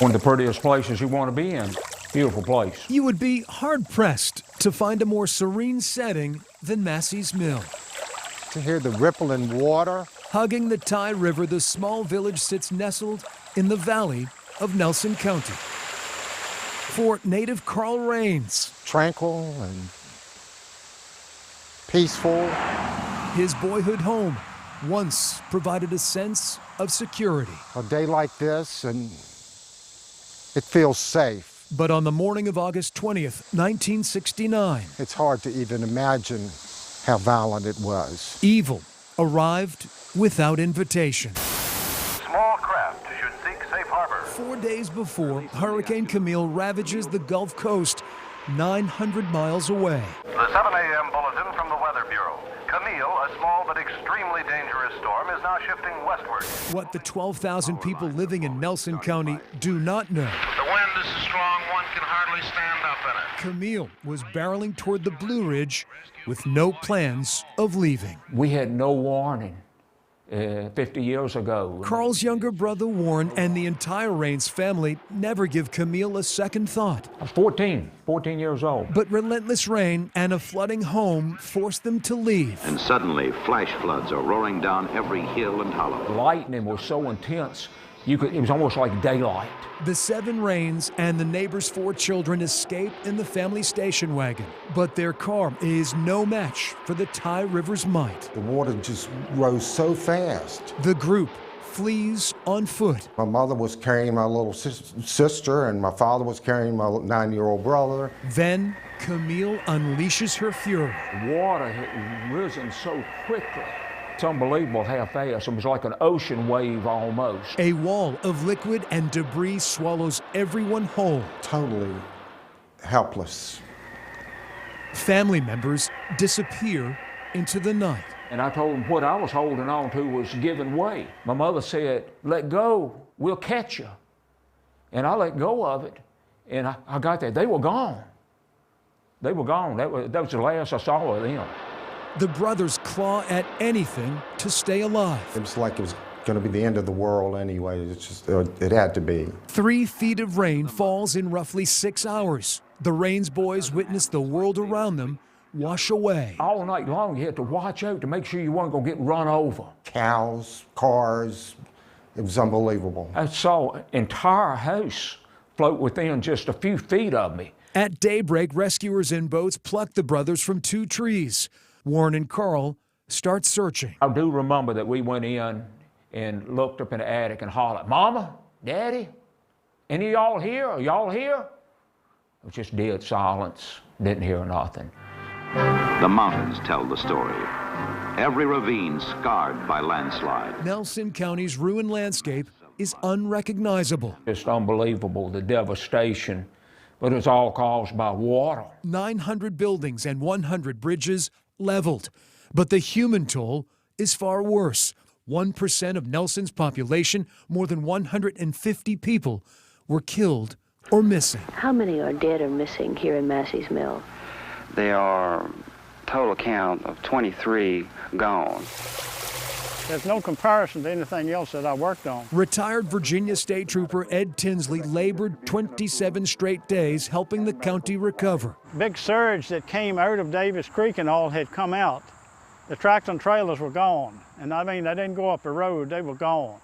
One of the prettiest places you want to be in. Beautiful place. You would be hard-pressed to find a more serene setting than Massey's Mill. To hear the rippling water. Hugging the Tye River, the small village sits nestled in the valley of Nelson County. For native Carl Raines, Tranquil and peaceful. his boyhood home once provided a sense of security. A day like this, and it feels safe. But on the morning of August 20th, 1969, It's hard to even imagine how violent it was. evil arrived without invitation. Small craft should seek safe harbor. 4 days before, Hurricane Camille ravages the Gulf Coast, 900 miles away. The 7 a.m. bulletin from the Weather Bureau. Camille, a small but extremely dangerous storm, is now shifting westward. What the 12,000 people living in Nelson County do not know, The wind is so strong one can hardly stand up in it. Camille was barreling toward the Blue Ridge with no plans of leaving. We had no warning 50 years ago. Carl's younger brother Warren and the entire Raines family never give Camille a second thought. I was 14 years old. But relentless rain and a flooding home forced them to leave. And suddenly, flash floods are roaring down every hill and hollow. Lightning was so intense, it was almost like daylight. The 7 Raines and the neighbor's 4 children escape in the family station wagon. But their car is no match for the Tye River's might. The water just rose so fast. The group flees on foot. My mother was carrying my little sister, and my father was carrying my 9-year-old brother. Then Camille unleashes her fury. Water had risen so quickly. It's unbelievable how fast. It was like an ocean wave almost. A wall of liquid and debris swallows everyone whole. Totally helpless. Family members disappear into the night. And I told him what I was holding on to was giving way. My mother said, "Let go, we'll catch you." And I let go of it, and I got there. They were gone. They were gone. That was the last I saw of them. The brothers claw at anything to stay alive. It was like it was going to be the end of the world anyway. It's just, it had to be. 3 feet of rain falls in roughly 6 hours. The Raines boys witness the world around them wash away. All night long, you had to watch out to make sure you weren't going to get run over. Cows, cars, it was unbelievable. I saw an entire house float within just a few feet of me. At daybreak, rescuers in boats pluck the brothers from 2 trees. Warren and Carl start searching. I do remember that we went in and looked up in the attic and hollered, "Mama, Daddy, any of y'all here? Are y'all here?" It was just dead silence. Didn't hear nothing. The mountains tell the story. Every ravine scarred by landslide. Nelson County's ruined landscape is unrecognizable. Just unbelievable, the devastation. But it's all caused by water. 900 buildings and 100 bridges leveled. But the human toll is far worse. 1% of Nelson's population, more than 150 people, were killed or missing. How many are dead or missing here in Massey's Mill? There are total count of 23 gone. There's no comparison to anything else that I worked on. Retired Virginia State Trooper Ed Tinsley labored 27 straight days helping the county recover. Big surge that came out of Davis Creek and all had come out. The tractor and trailers were gone. And I mean, they didn't go up the road, they were gone.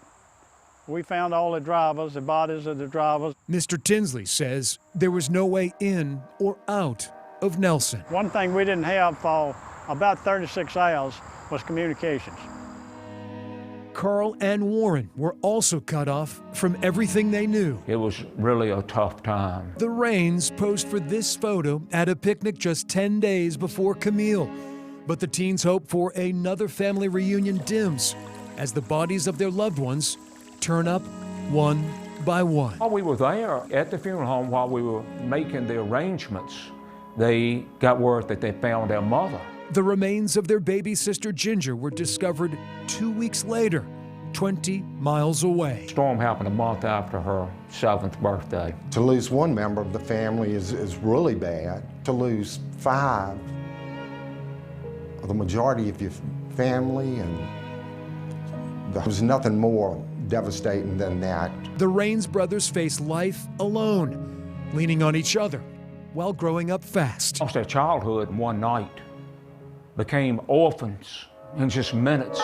We found all the drivers, the bodies of the drivers. Mr. Tinsley says there was no way in or out of Nelson. One thing we didn't have for about 36 hours was communications. Carl and Warren were also cut off from everything they knew. It was really a tough time. The Raines posed for this photo at a picnic just 10 days before Camille. But the teens' hope for another family reunion dims as the bodies of their loved ones turn up one by one. While we were there at the funeral home, while we were making the arrangements, they got word that they found their mother. The remains of their baby sister Ginger were discovered 2 weeks later, 20 miles away. The storm happened a month after her 7th birthday. To lose one member of the family is really bad. To lose 5, the majority of your family, and there was nothing more devastating than that. The Raines brothers face life alone, leaning on each other while growing up fast. Lost their childhood in one night. Became orphans in just minutes.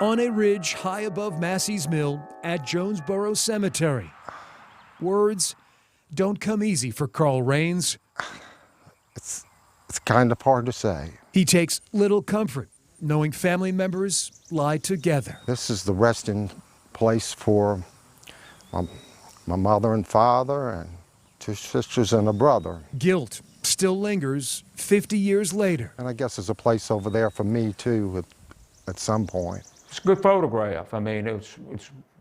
On a ridge high above Massey's Mill at Jonesboro Cemetery, words don't come easy for Carl Raines. It's kind of hard to say. He takes little comfort knowing family members lie together. This is the resting place for my mother and father and 2 sisters and a brother. Guilt still lingers 50 years later. And I guess there's a place over there for me too at some point. It's a good photograph. I mean, it's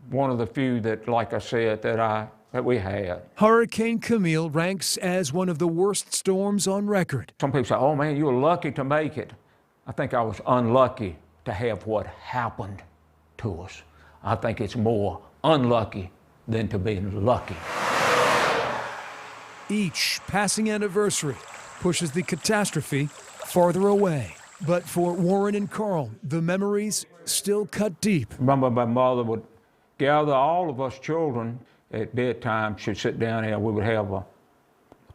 one of the few that, like I said, that we had. Hurricane Camille ranks as one of the worst storms on record. Some people say, oh man, you were lucky to make it. I think I was unlucky to have what happened to us. I think it's more unlucky than to be lucky. Each passing anniversary pushes the catastrophe farther away. But for Warren and Carl, the memories still cut deep. Remember, my mother would gather all of us children at bedtime. She'd sit down here, we would have a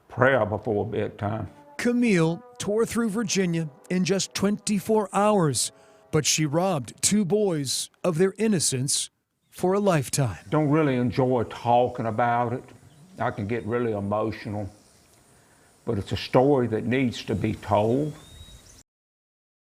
prayer before bedtime. Camille tore through Virginia in just 24 hours, but she robbed 2 boys of their innocence for a lifetime. Don't really enjoy talking about it. I can get really emotional, but it's a story that needs to be told.